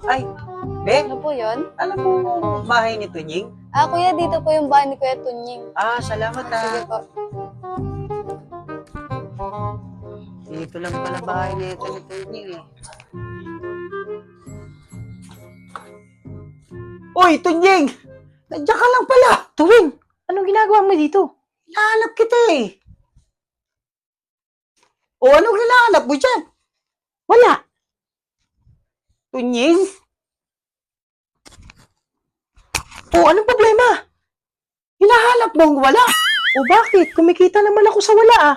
Ay, Be, Ano po yun? alam mo bahay ni Tunying? Kuya, dito po yung bahay ni Kuya Tunying. Salamat Sige po. Dito lang pala bahay nito ni Tunying eh. Uy, Tunying! Nandiyan ka lang pala! Tuwing, anong ginagawa mo dito? Hinahanap kita eh. O, anong hinahanap mo dyan? Wala. Tunying? O, anong problema? Hinahanap mo ang wala? O bakit? Kumikita naman ako sa wala ah.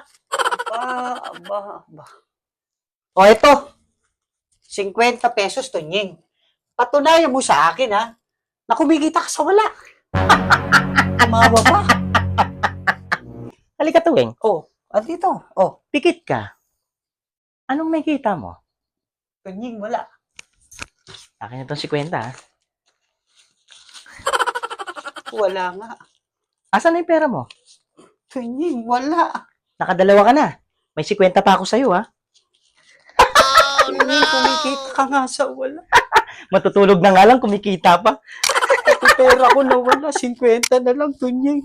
Aba. O, eto. 50 pesos, Tunying. Patunayan mo sa akin, ha, na kumikita ka sa wala. Tumawa pa. Halika Tuwing, Oh, andito. Oh, pikit ka. Anong nakikita mo? Tunying, wala. Akin na itong 50 ah. Wala nga. Asan na yung pera mo? Tunying, wala. Nakadalawa ka na. May 50 pa ako sa'yo ah. Tunying, kumikita ka nga sa wala. Matutulog na nga lang, kumikita pa. Pati pera ko na wala. 50 na lang, Tunying.